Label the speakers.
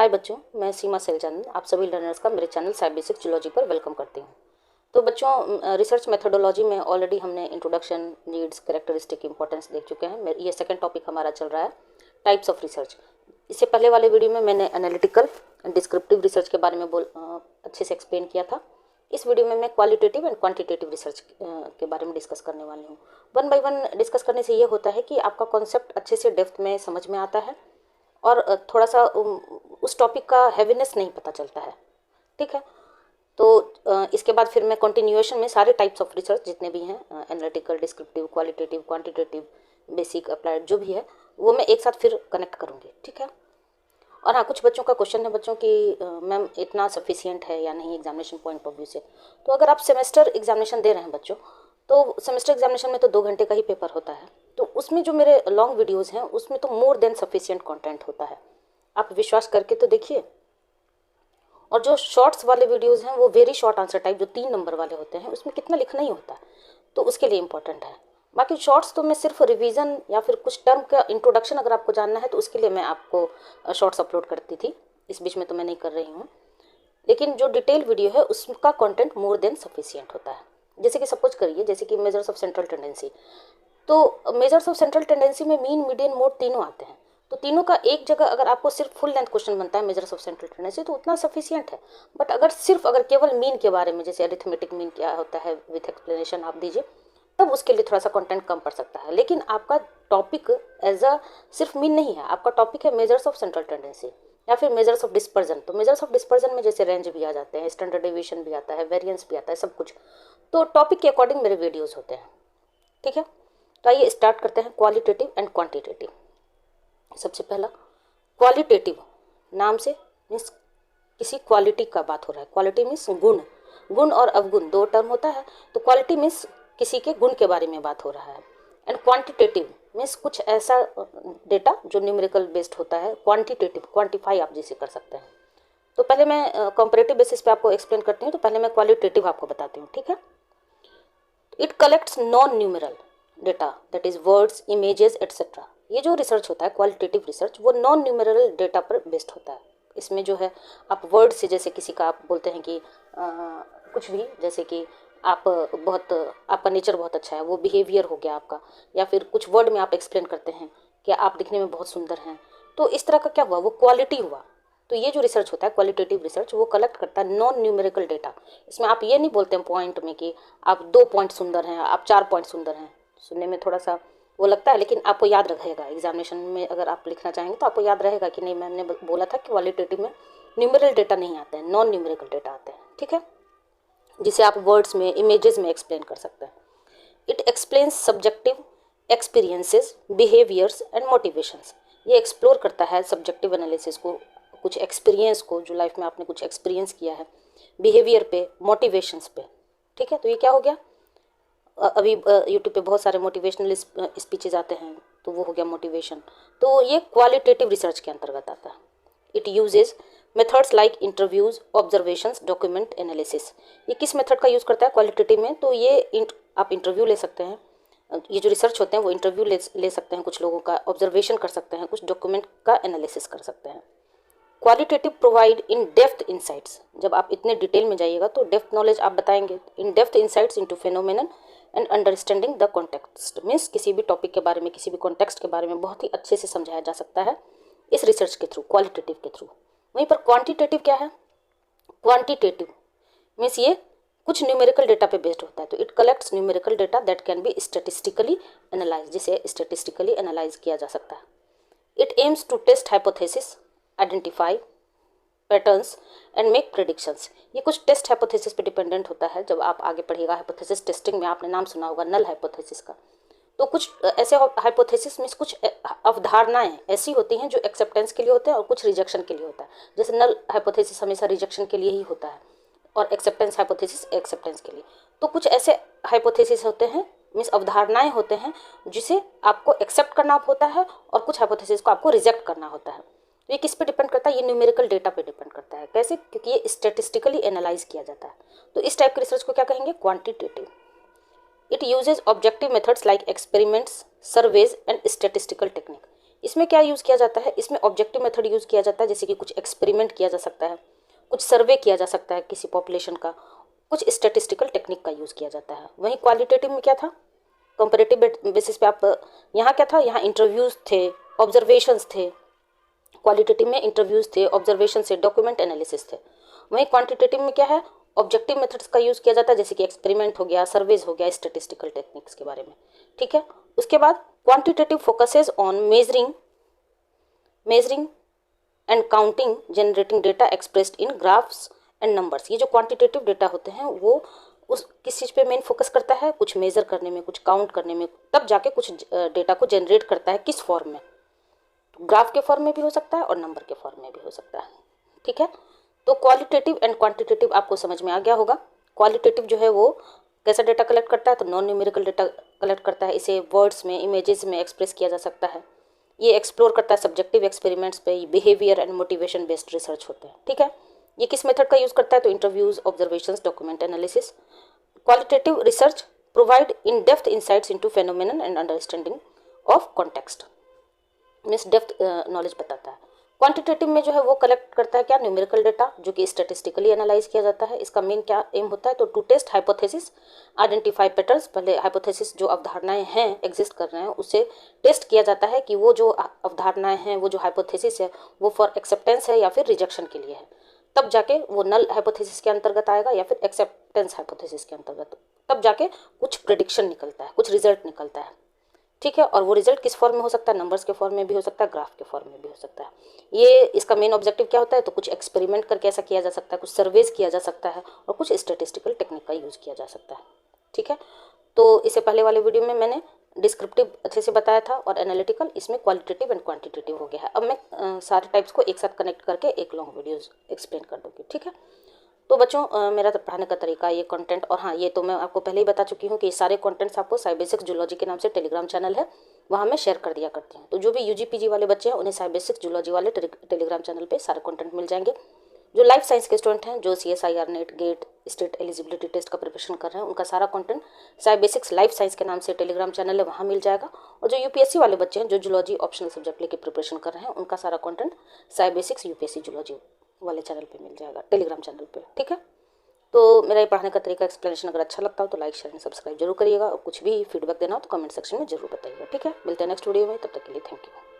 Speaker 1: हाय बच्चों, मैं सीमा सैलचंद आप सभी लर्नर्स का मेरे चैनल साइबर बेसिक जियोलॉजी पर वेलकम करती हूँ। तो बच्चों, रिसर्च मेथोडोलॉजी में ऑलरेडी हमने इंट्रोडक्शन, नीड्स, कैरेक्टरिस्टिक, इंपॉर्टेंस देख चुके हैं। ये सेकंड टॉपिक हमारा चल रहा है टाइप्स ऑफ रिसर्च। इससे पहले वाले वीडियो में मैंने एनालिटिकल एंड डिस्क्रिप्टिव रिसर्च के बारे में अच्छे से एक्सप्लेन किया था। इस वीडियो में मैं क्वालिटेटिव एंड क्वांटिटेटिव रिसर्च के बारे में डिस्कस करने वाली हूँ। वन बाय वन डिस्कस करने से ये होता है कि आपका कॉन्सेप्ट अच्छे से डेप्थ में समझ में आता है और थोड़ा सा उस टॉपिक का हैवीनेस नहीं पता चलता है। ठीक है, तो इसके बाद फिर मैं कंटिन्यूएशन में सारे टाइप्स ऑफ रिसर्च जितने भी हैं, analytical, descriptive, qualitative, quantitative, basic, applied, जो भी है वो मैं एक साथ फिर कनेक्ट करूँगी। ठीक है। और हाँ, कुछ बच्चों का क्वेश्चन है बच्चों कि मैम इतना सफिशियंट है या नहीं एग्जामिनेशन पॉइंट ऑफ व्यू से। तो अगर आप सेमेस्टर एग्जामिनेशन दे रहे हैं बच्चों, तो सेमेस्टर एग्जामिनेशन में तो 2 घंटे का ही पेपर होता है। तो उसमें जो मेरे लॉन्ग वीडियोस हैं उसमें तो मोर देन सफिशिएंट कंटेंट होता है। आप विश्वास करके तो देखिए। और जो शॉर्ट्स वाले वीडियोस हैं वो वेरी शॉर्ट आंसर टाइप जो 3 नंबर वाले होते हैं, उसमें कितना लिखना ही होता है, तो उसके लिए इम्पोर्टेंट है। बाकी शॉर्ट्स तो मैं सिर्फ रिवीजन या फिर कुछ टर्म का इंट्रोडक्शन अगर आपको जानना है तो उसके लिए मैं आपको शॉर्ट्स अपलोड करती थी। इस बीच में तो मैं नहीं कर रही हूँ। लेकिन जो डिटेल वीडियो है उसका कंटेंट मोर देन सफिशिएंट होता है। जैसे कि सपोज करिए, जैसे कि मेजर्स ऑफ सेंट्रल टेंडेंसी, तो मेजर्स ऑफ सेंट्रल टेंडेंसी में मीन, मीडियन, मोड तीनों आते हैं। तो तीनों का एक जगह अगर आपको सिर्फ फुल लेंथ क्वेश्चन बनता है मेजर्स ऑफ सेंट्रल टेंडेंसी, तो उतना सफिशिएंट है। बट अगर केवल मीन के बारे में, जैसे अरिथमेटिक मीन क्या होता है विथ एक्सप्लेनेशन आप दीजिए, तब उसके लिए थोड़ा सा कंटेंट कम पड़ सकता है। लेकिन आपका टॉपिक एज अ सिर्फ मीन नहीं है, आपका टॉपिक है मेजर्स ऑफ सेंट्रल टेंडेंसी या फिर मेजर्स ऑफ डिस्पर्जन। तो मेजर्स ऑफ डिस्पर्जन में जैसे रेंज भी आ जाते हैं, स्टैंडर्ड डेविएशन भी आता है, वेरिएंस भी आता है, सब कुछ। तो टॉपिक के अकॉर्डिंग मेरे वीडियोज़ होते हैं। ठीक है, तो आइए स्टार्ट करते हैं क्वालिटेटिव एंड क्वांटिटेटिव। सबसे पहला क्वालिटेटिव, नाम से मीन्स किसी क्वालिटी का बात हो रहा है। क्वालिटी मीन्स गुण, गुण और अवगुण 2 टर्म होता है। तो क्वालिटी मीन्स किसी के गुण के बारे में बात हो रहा है। एंड क्वांटिटेटिव मीन्स कुछ ऐसा डेटा जो न्यूमेरिकल बेस्ड होता है। क्वांटिटेटिव, क्वांटिफाई आप जिसे कर सकते हैं। तो पहले मैं कंपैरेटिव बेसिस पे आपको एक्सप्लेन करती हूँ। तो पहले मैं क्वालिटेटिव आपको बताती हूँ। ठीक है। It collects non numeral data, that is words, images etcetera. ये जो रिसर्च होता है क्वालिटेटिव रिसर्च, वो नॉन न्यूमेरल डेटा पर बेस्ड होता है। इसमें जो है आप वर्ड से, जैसे किसी का आप बोलते हैं कि कुछ भी, जैसे कि आपका नेचर बहुत अच्छा है, वो बिहेवियर हो गया आपका, या फिर कुछ वर्ड में आप एक्सप्लेन करते हैं कि आप दिखने में बहुत सुंदर हैं। तो इस तरह का क्या हुआ, वो क्वालिटी हुआ। तो ये जो रिसर्च होता है क्वालिटेटिव रिसर्च, वो कलेक्ट करता है नॉन न्यूमेरिकल डेटा। इसमें आप ये नहीं बोलते हैं पॉइंट में कि आप 2 पॉइंट सुंदर हैं, आप 4 पॉइंट सुंदर हैं। सुनने में थोड़ा सा वो लगता है, लेकिन आपको याद रहेगा एग्जामिनेशन में। अगर आप लिखना चाहेंगे तो आपको याद रहेगा कि नहीं, मैंने बोला था कि क्वालिटेटिव में न्यूमेरल डेटा नहीं आते हैं, नॉन न्यूमेरिकल डेटा आते हैं। ठीक है, जिसे आप वर्ड्स में, इमेजेस में एक्सप्लेन कर सकते हैं। It explains subjective experiences, behaviours and motivations. ये एक्सप्लोर करता है सब्जेक्टिव एनालिसिस को, कुछ एक्सपीरियंस को, जो लाइफ में आपने कुछ एक्सपीरियंस किया है, बिहेवियर पे, मोटिवेशंस पे। ठीक है, तो ये क्या हो गया, अभी यूट्यूब पे बहुत सारे मोटिवेशनल स्पीचेज आते हैं, तो वो हो गया मोटिवेशन। तो ये क्वालिटेटिव रिसर्च के अंतर्गत आता है। It uses methods like interviews, observations, document analysis. ये किस मेथड का यूज़ करता है क्वालिटेटिव में, तो ये आप इंटरव्यू ले सकते हैं। ये जो रिसर्च होते हैं वो इंटरव्यू ले सकते हैं कुछ लोगों का, ऑब्जर्वेशन कर सकते हैं, कुछ डॉक्यूमेंट का एनालिसिस कर सकते हैं। Qualitative provide in depth insights. जब आप इतने डिटेल में जाइएगा तो डेप्थ नॉलेज आप बताएंगे। In depth insights into phenomenon and understanding the context. Means किसी भी टॉपिक के बारे में, किसी भी कॉन्टेक्स्ट के बारे में बहुत ही अच्छे से समझाया जा सकता है इस रिसर्च के थ्रू, क्वालिटेटिव के थ्रू। वहीं पर क्वांटिटेटिव क्या है, क्वांटिटेटिव मीन्स ये कुछ न्यूमेरिकल डेटा पे बेस्ड होता है। तो it collects numerical data that can be statistically analyse, जिसे स्टैटिस्टिकली एनालाइज किया जा सकता है। It aims to test hypothesis, identify patterns and make predictions. ये कुछ टेस्ट हाइपोथेसिस पे डिपेंडेंट होता है। जब आप आगे पढ़िएगा हाइपोथेसिस टेस्टिंग में, आपने नाम सुना होगा नल हाइपोथेसिस का। तो कुछ ऐसे हाइपोथेसिस में कुछ अवधारणाएं ऐसी होती हैं जो एक्सेप्टेंस के लिए होते हैं और कुछ रिजेक्शन के लिए होता है। जैसे नल हाइपोथेसिस हमेशा रिजेक्शन के लिए ही होता है और एक्सेप्टेंस हाइपोथेसिस एक्सेप्टेंस के लिए। तो कुछ ऐसे हाइपोथेसिस होते हैं, मीन्स अवधारणाएं होते हैं, जिसे आपको एक्सेप्ट करना होता है और कुछ हाइपोथेसिस को आपको रिजेक्ट करना होता है। तो ये किस पे डिपेंड करता है, ये न्यूमेरिकल डेटा पे डिपेंड करता है। कैसे, क्योंकि ये स्टैटिस्टिकली एनालाइज किया जाता है। तो इस टाइप के रिसर्च को क्या कहेंगे, quantitative. It uses objective methods like experiments, surveys and statistical technique. इसमें क्या यूज़ किया जाता है, इसमें ऑब्जेक्टिव मेथड यूज़ किया जाता है, जैसे कि कुछ एक्सपेरिमेंट किया जा सकता है, कुछ सर्वे किया जा सकता है किसी पॉपुलेशन का, कुछ स्टैटिस्टिकल टेक्निक का यूज़ किया जाता है। वहीं क्वालिटेटिव में क्या था, कंपैरेटिव बेसिस पे आप, यहाँ क्या था, यहाँ इंटरव्यूज़ थे, ऑब्जर्वेशंस थे। क्वालिटेटिव में इंटरव्यूज़ थे, ऑब्जर्वेशन से, डॉक्यूमेंट एनालिसिस थे। वहीं क्वांटिटेटिव में क्या है, ऑब्जेक्टिव मेथड्स का यूज़ किया जाता है, जैसे कि एक्सपेरिमेंट हो गया, सर्वेज हो गया, स्टैटिस्टिकल टेक्निक्स के बारे में। ठीक है, उसके बाद quantitative focuses on measuring and counting generating data expressed in graphs and numbers. ये जो क्वांटिटेटिव डेटा होते हैं वो उस किस चीज़ पे मेन फोकस करता है, कुछ मेजर करने में, कुछ काउंट करने में, तब जाके कुछ डेटा को जनरेट करता है। किस फॉर्म में, ग्राफ के फॉर्म में भी हो सकता है और नंबर के फॉर्म में भी हो सकता है। ठीक है, तो क्वालिटेटिव एंड क्वांटिटेटिव आपको समझ में आ गया होगा। क्वालिटेटिव जो है वो कैसा डेटा कलेक्ट करता है, तो नॉन न्यूमेरिकल डेटा कलेक्ट करता है, इसे वर्ड्स में, इमेजेस में एक्सप्रेस किया जा सकता है। ये एक्सप्लोर करता है सब्जेक्टिव एक्सपेरिमेंट्स पे, behaviour and motivation based research होते हैं। ठीक है, ये किस मेथड का यूज़ करता है, तो interviews, observations, document analysis. Qualitative research provide in depth insights into phenomenon and understanding of context, means depth knowledge बताता है। क्वांटिटेटिव में जो है वो कलेक्ट करता है क्या, न्यूमेरिकल डेटा, जो कि स्टैटिस्टिकली एनालाइज किया जाता है। इसका मेन क्या एम होता है, तो to test hypothesis, identify patterns. पहले हाइपोथेसिस जो अवधारणाएं हैं एग्जिस्ट कर रहे हैं उसे टेस्ट किया जाता है कि वो जो अवधारणाएं हैं, वो जो हाइपोथेसिस है वो फॉर एक्सेप्टेंस है या फिर रिजेक्शन के लिए है। तब जाके वो नल हाइपोथेसिस के अंतर्गत आएगा या फिर एक्सेप्टेंस हाइपोथेसिस के अंतर्गत, तब जाके कुछ प्रेडिक्शन निकलता है, कुछ रिजल्ट निकलता है। ठीक है, और वो रिजल्ट किस फॉर्म में हो सकता है, नंबर्स के फॉर्म में भी हो सकता है, ग्राफ के फॉर्म में भी हो सकता है। ये इसका मेन ऑब्जेक्टिव क्या होता है, तो कुछ एक्सपेरिमेंट करके ऐसा किया जा सकता है, कुछ सर्वेज किया जा सकता है और कुछ स्टैटिस्टिकल टेक्निक का यूज़ किया जा सकता है। ठीक है, तो इससे पहले वाले वीडियो में मैंने डिस्क्रिप्टिव अच्छे से बताया था और एनालिटिकल, इसमें क्वालिटेटिव एंड क्वांटिटेटिव हो गया है। अब मैं सारे टाइप्स को एक साथ कनेक्ट करके एक लॉन्ग वीडियोज़ एक्सप्लेन कर दूँगी। ठीक है, तो बच्चों मेरा पढ़ाने का तरीका, ये कंटेंट, और हाँ ये तो मैं आपको पहले ही बता चुकी हूँ कि ये सारे कंटेंट्स आपको साइबेसिक्स जूलॉजी के नाम से टेलीग्राम चैनल है, वहाँ मैं शेयर कर दिया करती हूँ। तो जो भी यूजी पीजी वाले बच्चे हैं उन्हें साइबेसिक्स जूलॉजी वाले टेलीग्राम चैनल पे सारे कंटेंट मिल जाएंगे। जो लाइफ साइंस के स्टूडेंट हैं, जो CSIR NET GATE state eligibility test का प्रिपरेशन कर रहे हैं, उनका सारा कंटेंट साइबेसिक्स लाइफ साइंस के नाम से टेलीग्राम चैनल है, वहाँ मिल जाएगा। और जो UPSC वाले बच्चे हैं, जो जूलॉजी ऑप्शनल सब्जेक्ट लेके प्रिपरेशन कर रहे हैं, उनका सारा कंटेंट साइबेसिक्स UPSC जूलॉजी वाले चैनल पे मिल जाएगा, टेलीग्राम चैनल पे। ठीक है, तो मेरा ये पढ़ाने का तरीका, एक्सप्लेनेशन अगर अच्छा लगता हो तो लाइक, शेयर एंड सब्सक्राइब जरूर करिएगा, और कुछ भी फीडबैक देना हो तो कमेंट सेक्शन में जरूर बताइएगा। ठीक है, मिलते हैं नेक्स्ट वीडियो में, तब तक के लिए थैंक यू।